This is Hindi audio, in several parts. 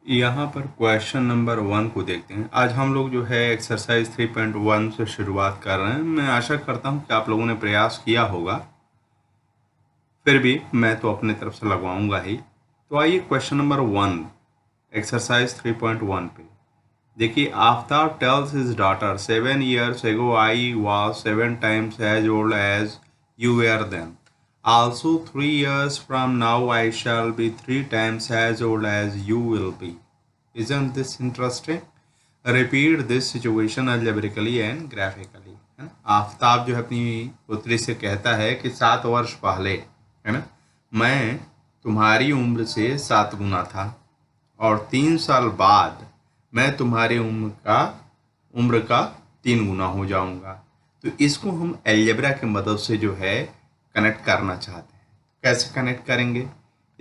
यहाँ पर क्वेश्चन नंबर 1 को देखते हैं। आज हम लोग जो है एक्सरसाइज 3.1 से शुरुआत कर रहे हैं। मैं आशा करता हूँ कि आप लोगों ने प्रयास किया होगा, फिर भी मैं तो अपने तरफ से लगवाऊंगा ही। तो आइए क्वेश्चन नंबर 1 एक्सरसाइज 3.1 पे देखिए। Aftab tales his daughter 7 years ago I was 7 times as old as you were then. Also 3 years from now I shall be 3 times as old as you will be. Isn't this interesting? Repeat this situation algebraically and graphically. है ना। आफ्ताब जो है अपनी पुत्री से कहता है कि 7 वर्ष पहले, है ना, मैं तुम्हारी उम्र से 7 गुना था और 3 साल बाद मैं तुम्हारी उम्र का 3 गुना हो जाऊंगा। तो इसको हम अलजेब्रा की मदद से जो है कनेक्ट करना चाहते हैं। कैसे कनेक्ट करेंगे?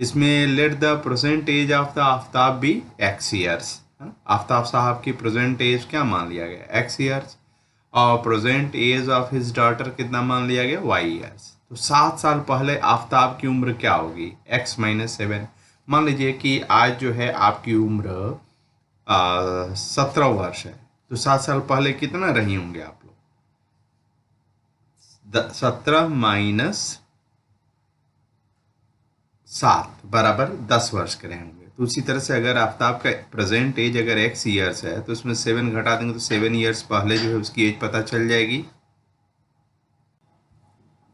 इसमें let the present age of the Aftab भी एक्स ईयर्स। आफ्ताब साहब की प्रेजेंट एज क्या मान लिया गया? X years. और present age of his daughter कितना मान लिया गया? Y years. तो 7 साल पहले आफ्ताब की उम्र क्या होगी? x-7। मान लीजिए कि आज जो है आपकी उम्र 17 वर्ष है, तो 7 साल पहले कितना रही होंगे आप लोग? 17 - 7 बराबर 10 वर्ष के रहे होंगे। तो उसी तरह से अगर आफ्ताब का प्रेजेंट एज अगर x ईयर्स है तो उसमें 7 घटा देंगे तो 7 ईयर्स पहले जो है उसकी एज पता चल जाएगी।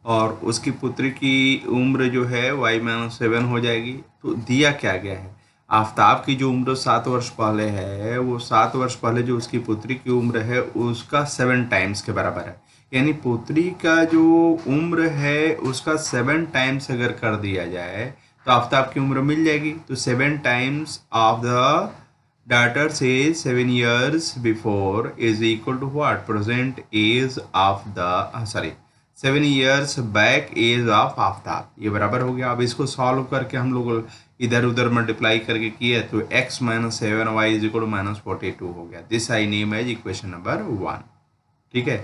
और उसकी पुत्री की उम्र जो है y-7 हो जाएगी। तो दिया क्या गया है? आफ्ताब की जो उम्र 7 वर्ष पहले है, वो 7 वर्ष पहले जो उसकी पुत्री की उम्र है उसका 7 टाइम्स के बराबर है। यानी पुत्री का जो उम्र है उसका 7 टाइम्स अगर कर दिया जाए तो आफ्ताब की उम्र मिल जाएगी। तो 7 times of the daughter's age 7 years before is equal to what? Present age of the 7 years back age of Aftab. ये बराबर हो गया। अब इसको सॉल्व करके हम लोग इधर उधर मल्टीप्लाई करके किए तो x-7y इज इक्वल टू -42 हो गया। This I name as equation number 1। ठीक है।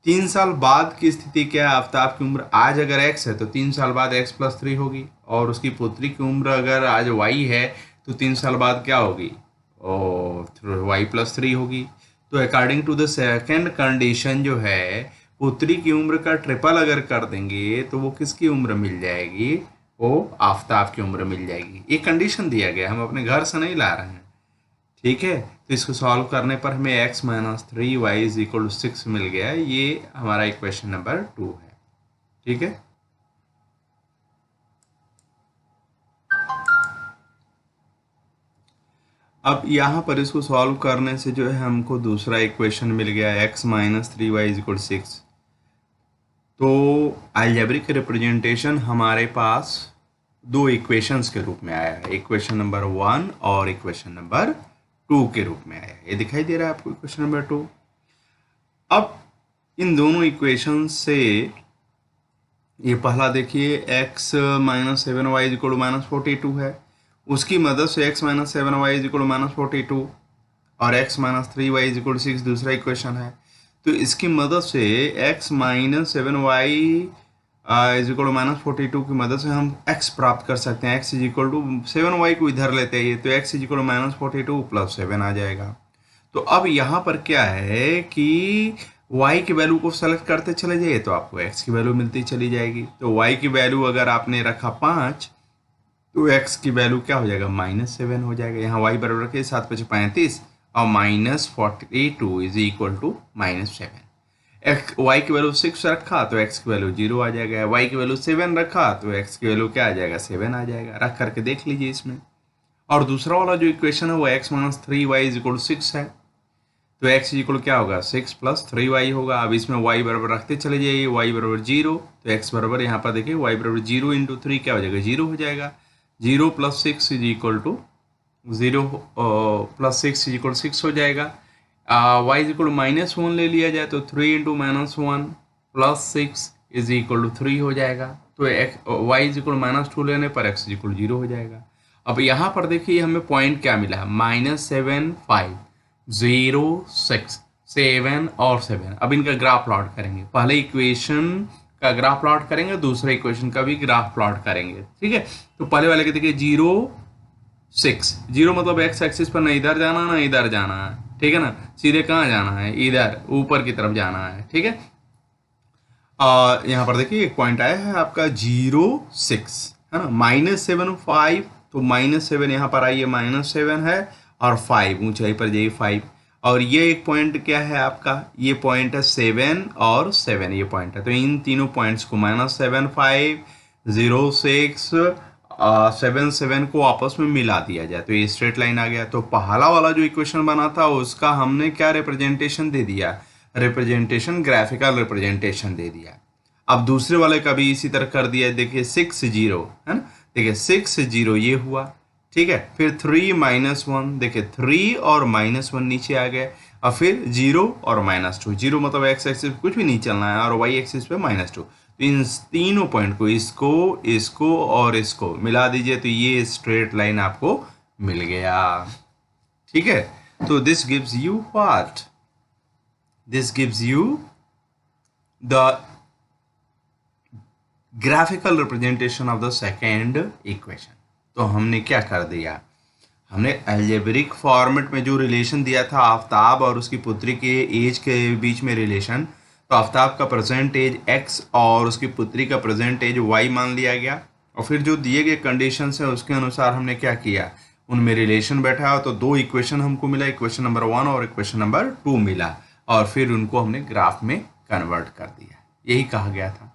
3 साल बाद की स्थिति क्या है? आफ्ताब की उम्र आज अगर x है तो 3 साल बाद x+3 होगी, और उसकी पुत्री की उम्र अगर आज y है तो 3 साल बाद क्या होगी? और y+3 होगी। तो according to the second condition जो है, पुत्री की उम्र का ट्रिपल अगर कर देंगे तो वो किसकी उम्र मिल जाएगी? वो आफ्ताब की उम्र मिल जाएगी। ये कंडीशन दिया गया, हम अपने घर से नहीं ला रहे हैं। ठीक है। तो इसको सॉल्व करने पर हमें x-3y इज इक्वल टू 6 मिल गया। ये हमारा इक्वेशन नंबर 2 है। ठीक है। अब यहाँ पर इसको सॉल्व करने से जो है हमको दूसरा इक्वेशन मिल गया x-3y इज इक्वल 6। तो अलजेब्रिक रिप्रेजेंटेशन हमारे पास दो इक्वेशंस के रूप में आया है, इक्वेशन नंबर 1 और इक्वेशन नंबर 2 के रूप में आया है। ये दिखाई दे रहा है आपको इक्वेशन नंबर 2। अब इन दोनों इक्वेशन से ये पहला देखिए x-7y इज इक्वल टू -42 है। उसकी मदद से x-7y इज इक्वल टू -42 और x-3y इज इक्वल टू 6 दूसरा इक्वेशन है। तो इसकी मदद से x-7y इज इक्वल टू -42 की मदद से हम x प्राप्त कर सकते हैं। x is equal to 7y को इधर लेते हैं तो x इज इक्वल टू -42 + 7 आ जाएगा। तो अब यहाँ पर क्या है कि y की वैल्यू को सेलेक्ट करते चले जाइए तो आपको x की वैल्यू मिलती चली जाएगी। तो y की वैल्यू अगर आपने रखा 5 तो x की वैल्यू क्या हो जाएगा? -7 हो जाएगा। यहाँ y बराबर के 7×5 = 35 और -42 इज इक्वल टू -7। y की वैल्यू 6 रखा तो x की वैल्यू 0 आ जाएगा। y की वैल्यू 7 रखा तो x की वैल्यू क्या आ जाएगा? 7 आ जाएगा। रख करके देख लीजिए इसमें। और दूसरा वाला जो इक्वेशन है वो x-3y इज इक्वल टू 6 है। तो x इक्वल क्या होगा? 6 + 3y होगा। अब इसमें y बराबर रखते चले जाइए, y बराबर 0 तो x बराबर यहाँ पर देखिए y बराबर 0 × 3 क्या हो जाएगा? 0 हो जाएगा। 0 + 6 is equal to 0 + 6 is equal 6 हो जाएगा। y इज इक्वल टू -1 ले लिया जाए तो 3 × -1 + 6 इज इक्वल टू 3 हो जाएगा। तो y इज इक्वल -2 लेने पर x इज इक्वल 0 हो जाएगा। अब यहाँ पर देखिए हमें पॉइंट क्या मिला है? -7 5 0 6 7 और 7। अब इनका ग्राफ प्लॉट करेंगे। पहले इक्वेशन का ग्राफ प्लॉट करेंगे, दूसरे इक्वेशन का भी ग्राफ प्लॉट करेंगे। ठीक है। तो पहले वाले के देखिए 0 6। जीरो मतलब एक्स एक्सिस पर ना इधर जाना ना इधर जाना है, ठीक है ना, सीधे कहाँ जाना है, इधर ऊपर की तरफ जाना है, ठीक है। यहाँ पर देखिए एक पॉइंट आया है आपका 0 6, है ना, -7 5, तो -7 यहाँ पर आइए, -7 है, और 5 ऊंचाई पर जाइए 5, और ये एक पॉइंट क्या है आपका, ये पॉइंट है 7 और 7, ये पॉइंट है, तो इन तीनों पॉइंट्स को -7 5 0 6 7 7 को आपस में मिला दिया जाए तो ये स्ट्रेट लाइन आ गया। तो पहला वाला जो इक्वेशन बना था उसका हमने क्या रिप्रेजेंटेशन दे दिया, रिप्रेजेंटेशन ग्राफिकल रिप्रेजेंटेशन दे दिया। अब दूसरे वाले का भी इसी तरह कर दिया, देखिए 6 0, है ना, देखिए 6 0 ये हुआ, ठीक है। फिर 3 -1, देखिए 3 और -1 नीचे आ गए, और फिर 0 और -2, 0 मतलब एक्स एक्सिस कुछ भी नहीं चलना है और वाई एक्सिस पे -2, तो इन तीनों पॉइंट को, इसको और इसको मिला दीजिए तो ये स्ट्रेट लाइन आपको मिल गया, ठीक है। तो this gives you what, this gives you the graphical representation of the second equation. तो हमने क्या कर दिया, हमने अलजेब्रिक फॉर्मेट में जो रिलेशन दिया था आफ्ताब और उसकी पुत्री के एज के बीच में रिलेशन, तो आफ्ताब का प्रेजेंट एज x और उसकी पुत्री का प्रेजेंट एज y मान लिया गया, और फिर जो दिए गए कंडीशंस हैं उसके अनुसार हमने क्या किया, उनमें रिलेशन बैठा, तो दो इक्वेशन हमको मिला, इक्वेशन नंबर 1 और इक्वेशन नंबर 2 मिला, और फिर उनको हमने ग्राफ में कन्वर्ट कर दिया, यही कहा गया था,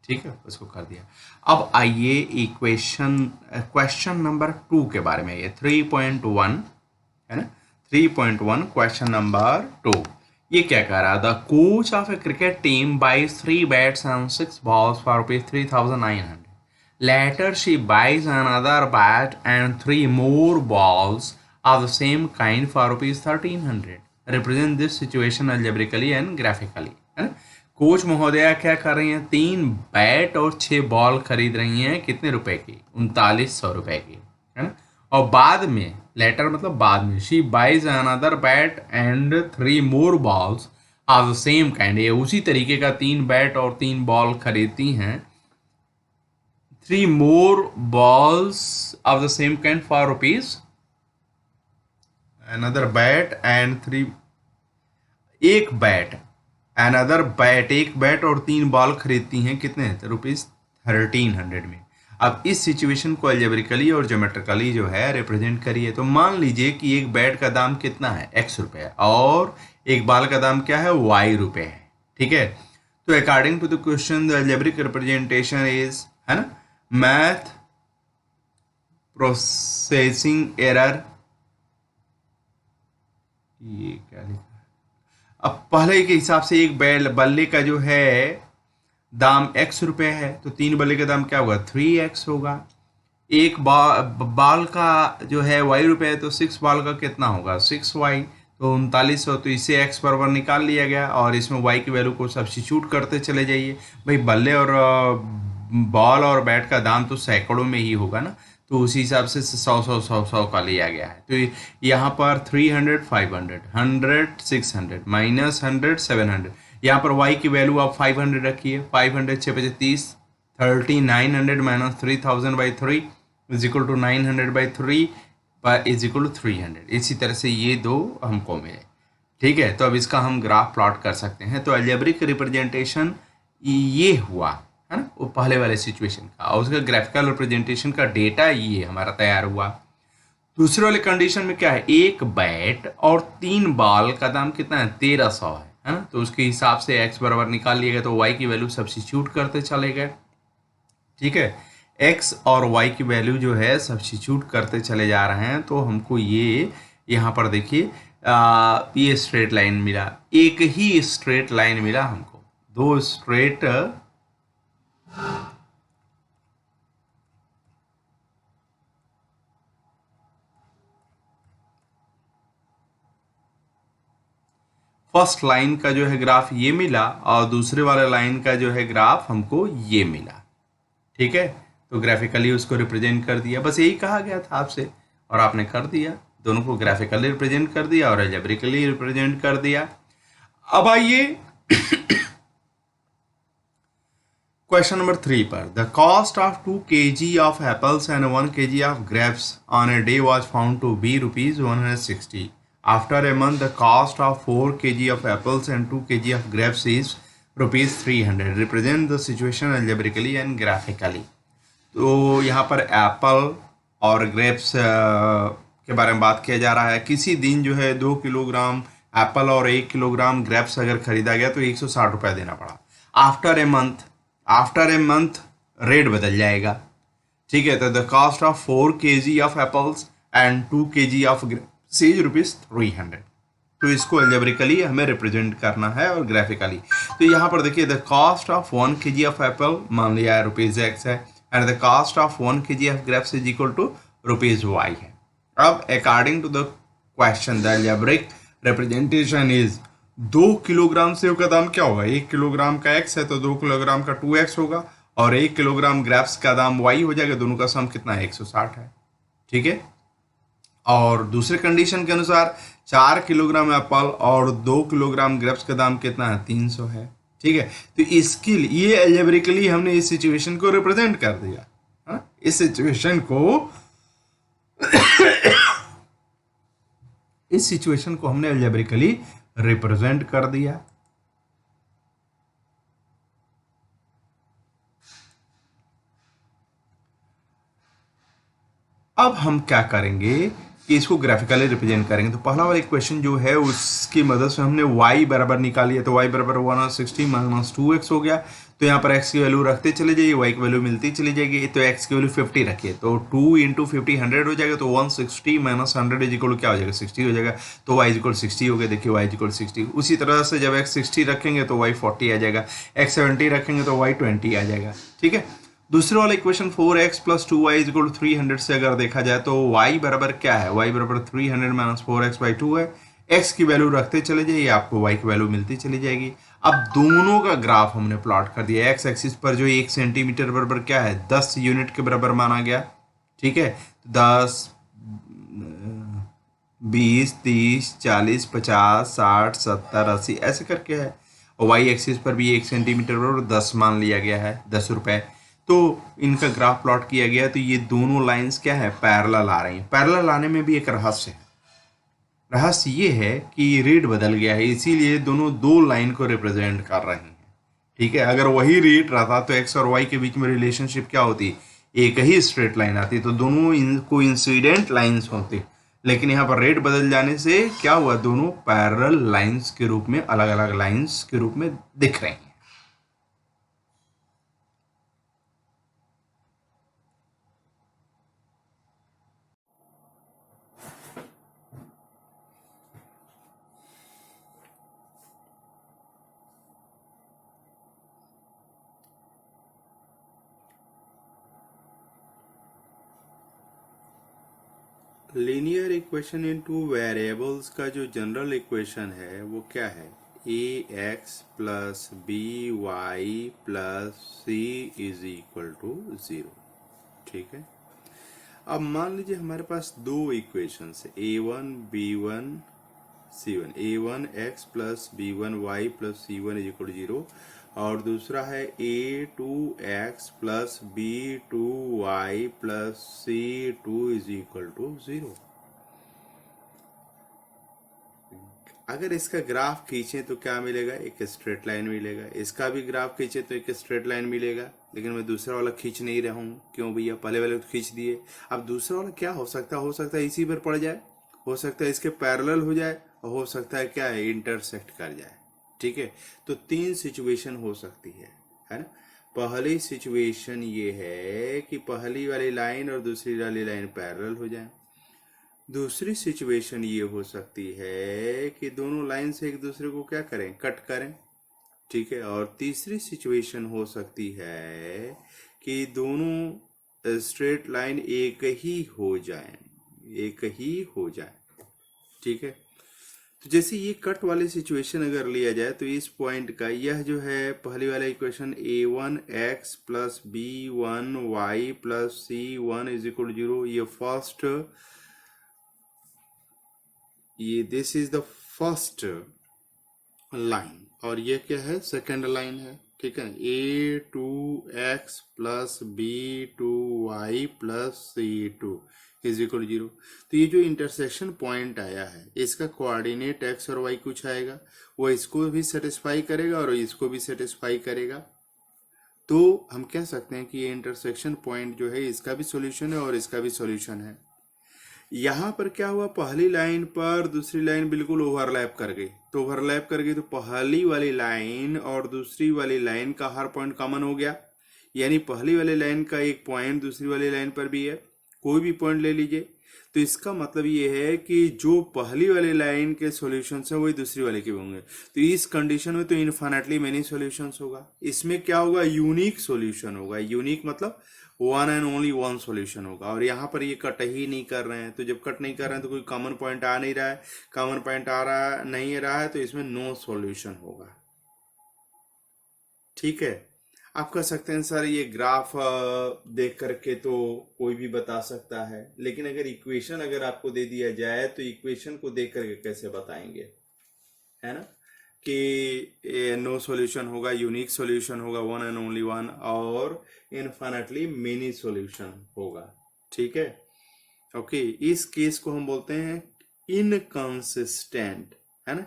ठीक है, उसको कर दिया। अब आइए क्वेश्चन नंबर 2 के बारे में, ये 3.1 है ना, 3.1 क्वेश्चन नंबर 2, ये क्या कह रहा, the coach of a cricket team buys 3 bats and 6 balls for ₹3,900. Later she buys another bat and 3 more balls of the same kind for ₹1,300. Represent this situation algebraically and graphically, है ना। कोच महोदया क्या कर रही हैं, 3 बैट और 6 बॉल खरीद रही हैं, कितने रुपए की, 3900 रुपए की, है ना। और बाद में, लेटर मतलब बाद में, she buys another bat and 3 more balls of the same kind, ये उसी तरीके का 3 बैट और 3 बॉल खरीदती हैं, 3 more balls of the same kind for rupees, another bat and 3, एक बैट, अनदर बैट, एक बैट और 3 बॉल खरीदती हैं, कितने ₹1300 में। अब इस सिचुएशन को अलजेब्रिकली और ज्योमेट्रिकली जो है रिप्रेजेंट करिए, तो मान लीजिए कि एक बैट का दाम कितना है, x रुपये, और एक बॉल का दाम क्या है, y रुपये है, ठीक है। तो according to the question the algebraic representation is, है ना, मैथ प्रोसेसिंग एरर, ये क्या लिखा, अब पहले के हिसाब से एक बल्ले का जो है दाम x रुपये है, तो 3 बल्ले का दाम क्या होगा, 3x होगा। एक बॉल का जो है y रुपये है, तो 6 बॉल का कितना होगा, 6y, तो 3900, तो इसे x बराबर निकाल लिया गया, और इसमें y की वैल्यू को सब्स्टिट्यूट करते चले जाइए। भाई बल्ले और बॉल और बैट का दाम तो सैकड़ों में ही होगा ना, तो उसी हिसाब से 100 का लिया गया है। तो यहाँ पर 300 500 100 600 -100 700, यहाँ पर y की वैल्यू आप 500 रखिए, 500 6 5 30, 3900 minus 3000/3 is equal to 900/3 is equal to 300। इसी तरह से ये दो हमको मिले, ठीक है। तो अब इसका हम ग्राफ प्लॉट कर सकते हैं। तो अलजेब्रिक रिप्रेजेंटेशन ये हुआ, है ना, वो पहले वाले सिचुएशन का, और उसका ग्राफिकल रिप्रेजेंटेशन का डेटा ये हमारा तैयार हुआ। दूसरे वाले कंडीशन में क्या है, एक बैट और 3 बॉल का दाम कितना है, 1300 है ना, तो उसके हिसाब से x बराबर निकाल लिया गया, तो y की वैल्यू सब्स्टिट्यूट करते चले गए, ठीक है। x और y की वैल्यू जो है सब्स्टिट्यूट करते चले जा रहे हैं, तो हमको ये यहाँ पर देखिए ये स्ट्रेट लाइन मिला, एक ही स्ट्रेट लाइन मिला हमको, 2 स्ट्रेट फर्स्ट लाइन का जो है ग्राफ ये मिला, और दूसरे वाले लाइन का जो है ग्राफ हमको ये मिला, ठीक है। तो ग्राफिकली उसको रिप्रेजेंट कर दिया, बस यही कहा गया था आपसे, और आपने कर दिया, दोनों को ग्राफिकली रिप्रेजेंट कर दिया और अलजेब्रिकली रिप्रेजेंट कर दिया। अब आइए क्वेश्चन नंबर 3 पर the cost of 2 kg of apples and 1 kg of grapes on a day was found to be ₹160. After a month the cost of 4 kg of apples and 2 kg of grapes is ₹300. Represent the situation algebraically and graphically. तो यहाँ पर एप्पल और ग्रेप्स के बारे में बात किया जा रहा है. किसी दिन जो है 2 किलोग्राम एप्पल और 1 किलोग्राम ग्रेप्स अगर खरीदा गया तो ₹160 देना पड़ा. आफ्टर ए मंथ रेट बदल जाएगा. ठीक है, तो the cost of 4 kg of apples and 2 kg of grapes is ₹300. तो इसको अलजेब्रिकली हमें रिप्रेजेंट करना है और ग्राफिकली. तो यहाँ पर देखिए the cost of 1 kg of apple मान लिया है ₹X है and the cost of 1 kg of grapes is equal to ₹Y है. अब according to the question the algebraic representation is 2 kilogram सेव का दाम क्या होगा? 1 किलोग्राम का X है तो 2 किलोग्राम का 2X होगा और 1 किलोग्राम ग्रेप्स का दाम Y हो जाएगा. दोनों का सम कितना है? 160 है. ठीक है, और दूसरे कंडीशन के अनुसार 4 किलोग्राम एप्पल और 2 किलोग्राम ग्रेप्स का दाम कितना है? 300 है. ठीक है, तो इसके लिए ये अलजेब्रिकली हमने इस सिचुएशन को रिप्रेजेंट कर दिया. हाँ? इस सिचुएशन को हमने अलजेब्रिकली रिप्रेजेंट कर दिया. अब हम क्या करेंगे कि इसको ग्राफिकली रिप्रेजेंट करेंगे. तो पहला वाला इक्वेशन जो है उसकी मदद से हमने y बराबर निकाली है. तो y बराबर 160 माइनस 2x हो गया. तो यहाँ पर x की वैल्यू रखते चले जाइए, y की वैल्यू मिलती चली जाएगी. तो x की वैल्यू 50 रखिए तो 2 इंटू 50 100 हो जाएगा. तो 160 माइनस 100 इज इक्वल क्या हो जाएगा? 60 हो जाएगा. तो y इज इक्वल 60 हो गया. देखिए y इज इक्वल 60. उसी तरह से जब x 60 रखेंगे तो y 40 आ जाएगा. x 70 रखेंगे तो y 20 आ जाएगा. ठीक है, दूसरे वाला equation 4x plus 2y is equal 300 से अगर देखा जाए तो y बराबर क्या है? y बराबर 300 माइनस 4x/2 है. x की वैल्यू रखते चले जाइए, आपको y की वैल्यू मिलती चली जाएगी. अब दोनों का ग्राफ हमने प्लॉट कर दिया. x एक्सिस पर जो 1 सेंटीमीटर बराबर क्या है? 10 यूनिट के बराबर माना गया. ठीक है, 10 20 30 40 50 60 70 80 ऐसे करके है. और वाई एक्सिस पर भी 1 सेंटीमीटर बराबर 10 मान लिया गया है, ₹10. तो इनका ग्राफ प्लॉट किया गया. तो ये दोनों लाइंस क्या है? पैरेलल आ रही हैं. पैरेलल आने में भी एक रहस्य है. रहस्य ये है कि रेट बदल गया है, इसीलिए दोनों दो लाइन को रिप्रेजेंट कर रहे हैं. ठीक है, अगर वही रेट रहता तो एक्स और वाई के बीच में रिलेशनशिप क्या होती? एक ही स्ट्रेट लाइन आती, तो दोनों कोइंसिडेंट लाइंस होती. लेकिन यहाँ पर रेट बदल जाने से क्या हुआ? दोनों पैरेलल लाइंस के रूप में, अलग अलग लाइंस के रूप में दिख रहे हैं. लीनियर इक्वेशन इनटू वेरिएबल्स का जो जनरल इक्वेशन है वो क्या है? ax plus by plus c is equal to 0. ठीक है, अब मान लीजिए हमारे पास दो इक्वेशंस है a1 b1 c1. a1 x plus b1 y plus c1 is equal to 0 और दूसरा है a2x plus b2y plus c2 is equal to 0. अगर इसका ग्राफ खींचे तो क्या मिलेगा? एक स्ट्रेट लाइन मिलेगा. इसका भी ग्राफ खींचे तो एक स्ट्रेट लाइन मिलेगा. लेकिन मैं दूसरा वाला खींच नहीं रहा हूँ. क्यों भैया? पहले वाले तो खींच दिए. अब दूसरा वाला क्या हो सकता है? हो सकता है इसी पर पड़ जाए, हो सकता है इसके पैरेलल हो जाए, और हो सकता है क्या है? इंटरसेक्ट कर जाए. ठीक है, तो 3 सिचुएशन हो सकती है ना. पहली सिचुएशन ये है कि पहली वाली लाइन और दूसरी वाली लाइन पैरेलल हो जाए. दूसरी सिचुएशन ये हो सकती है कि दोनों लाइन से एक दूसरे को क्या करें? कट करें. ठीक है, और तीसरी सिचुएशन हो सकती है कि दोनों स्ट्रेट लाइन एक ही हो जाए. ठीक है, तो जैसे ये कट वाली सिचुएशन अगर लिया जाए तो इस पॉइंट का यह जो है पहली वाला equation a1x plus b1y plus c1 is equal 0, ये फर्स्ट, ये this is the first line और ये क्या है? सेकंड लाइन है. ठीक है, a2x plus b2y plus c2 is equal 0। तो ये जो इंटरसेक्शन पॉइंट आया है इसका कोऑर्डिनेट x और y कुछ आएगा, वो इसको भी सेटिस्फाई करेगा और इसको भी सेटिस्फाई करेगा। तो हम कह सकते हैं कि ये इंटरसेक्शन पॉइंट जो है इसका भी सॉल्यूशन है और इसका भी सॉल्यूशन है। यहाँ पर क्या हुआ, पहली लाइन पर दूसरी लाइन बिल्कुल ओवरलैप कर गई, तो ओवरलैप कर गई तो पहली वाली लाइन और दूसरी वाली लाइन का हर पॉइंट कॉमन हो गया, यानी पहली वाली लाइन का एक पॉइंट दूसरी वाली लाइन पर भी है, कोई भी पॉइंट ले लीजिए। तो इसका मतलब ये है कि जो पहली वाली लाइन के सॉल्यूशंस है वही दूसरी वाले के होंगे। तो इस कंडीशन में तो इनफाइनाइटली मेनी सॉल्यूशंस होगा। इसमें क्या होगा, यूनिक सॉल्यूशन होगा। यूनिक मतलब one and only one solution होगा। और यहाँ पर ये कट ही नहीं कर रहे हैं, तो जब कट नहीं कर रहे हैं तो कोई कॉमन पॉइंट आ नहीं रहा है, कॉमन पॉइंट आ रहा नहीं रहा है, तो इसमें नो सॉल्यूशन होगा। ठीक है, आप कह सकते हैं सर ये ग्राफ देख करके तो कोई भी बता सकता है, लेकिन अगर इक्वेशन अगर आपको दे दिया जाए तो इक्वेशन को देख करके कैसे बताएंगे, है ना, कि नो सॉल्यूशन होगा, यूनिक सॉल्यूशन होगा, वन एंड ओनली वन, और इनफाइनाइटली मेनी सॉल्यूशन होगा। ठीक है, ओके। इस केस को हम बोलते हैं इनकंसिस्टेंट, है ना,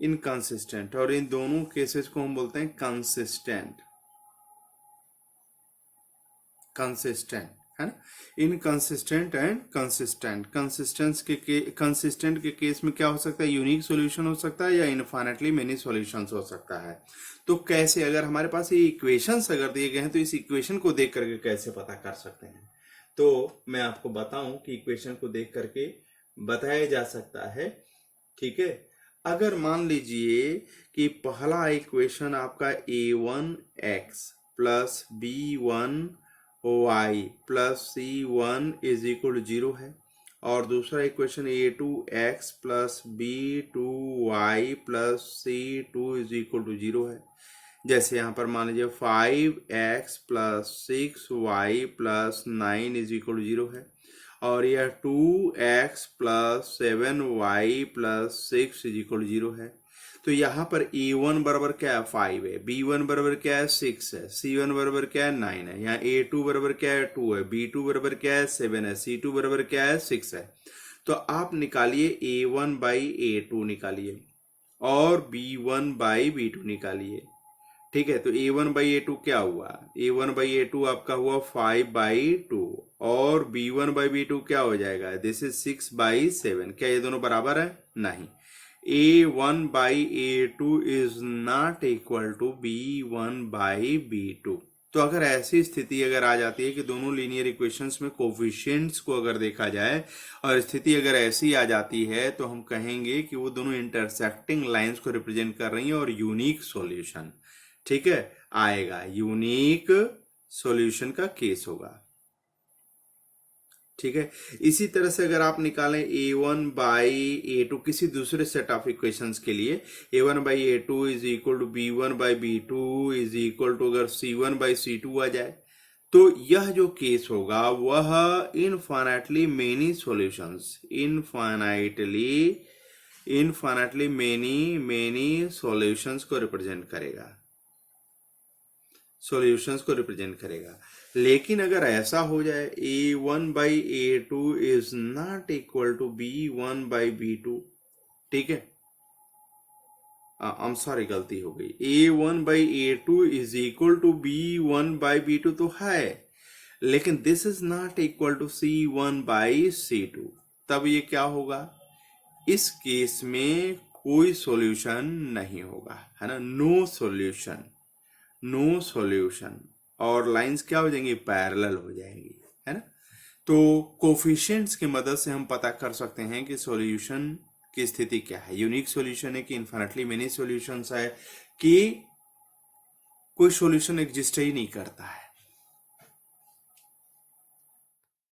इनकंसिस्टेंट, और इन दोनों केसेस को हम बोलते हैं कंसिस्टेंट, है ना। Inconsistent and consistent. कंसिस्टेंट के केस में क्या हो सकता है, यूनिक सॉल्यूशन हो सकता है या इनफाइनाइटली मेनी सॉल्यूशंस हो सकता है। तो कैसे, अगर हमारे पास ये इक्वेशंस अगर दिए गए हैं तो इस इक्वेशन को देख करके कैसे पता कर सकते हैं। तो मैं आपको बताऊं कि इक्वेशन को देख करके बताया जा सकता है। ठीक है, अगर मान लीजिए कि पहला इक्वेशन आपका a1x plus b1y plus c1 is equal 0 है, और दूसरा equation a2x plus b2y plus c2 is equal to 0 है। जैसे यहाँ पर मान लीजिए 5x plus 6y plus 9 is equal to 0 है, और यह 2x plus 7y plus 6 is equal 0 है। तो यहाँ पर a1 बराबर क्या है, 5 है, b1 बराबर क्या है, 6 है, c1 बराबर क्या है, 9 है, यहाँ a2 बराबर क्या है, 2 है, b2 बराबर क्या है, 7 है, c2 बराबर क्या है, 6 है। तो आप निकालिए a1 बाई a2 निकालिए और b1 बाई b2 निकालिए। ठीक है, तो a1 बाई a2 क्या हुआ, a1 बाई a2 आपका हुआ 5/2, और b1 बाई b2 क्या हो जाएगा, दिस इज 6/7। क्या ये दोनों बराबर है, नहीं। a1 by a2 is not equal to b1 by b2। तो अगर ऐसी स्थिति अगर आ जाती है कि दोनों लीनियर इक्वेशंस में कोफिशिएंट्स को अगर देखा जाए और स्थिति अगर ऐसी आ जाती है तो हम कहेंगे कि वो दोनों इंटरसेक्टिंग लाइंस को रिप्रेजेंट कर रही हैं और यूनिक सॉल्यूशन, ठीक है, आएगा, यूनिक सॉल्यूशन का केस होगा। ठीक है, इसी तरह से अगर आप निकालें a1 बाई a2 किसी दूसरे सेट ऑफ इक्वेशंस के लिए, a1 by a2 is equal to b1 by b2 is equal to अगर c1 बाई c2 आ जाए, तो यह जो केस होगा वह infinitely many solutions, infinitely many solutions को रिप्रेजेंट करेगा, लेकिन अगर ऐसा हो जाए a1 by a2 is not equal to b1 by b2, ठीक है, आई एम सॉरी गलती हो गई, a1 by a2 is equal to b1 by b2 तो है, लेकिन this is not equal to c1 by c2, तब ये क्या होगा, इस केस में कोई सॉल्यूशन नहीं होगा, है ना, नो सॉल्यूशन, और लाइंस क्या हो जाएंगी, पैरेलल हो जाएंगी, है ना। तो कोफिशिएंट्स की मदद से हम पता कर सकते हैं कि सॉल्यूशन की स्थिति क्या है, यूनिक सॉल्यूशन है कि इनफाइनाइटली मेनी सॉल्यूशंस है कि कोई सॉल्यूशन एग्जिस्ट ही नहीं करता है।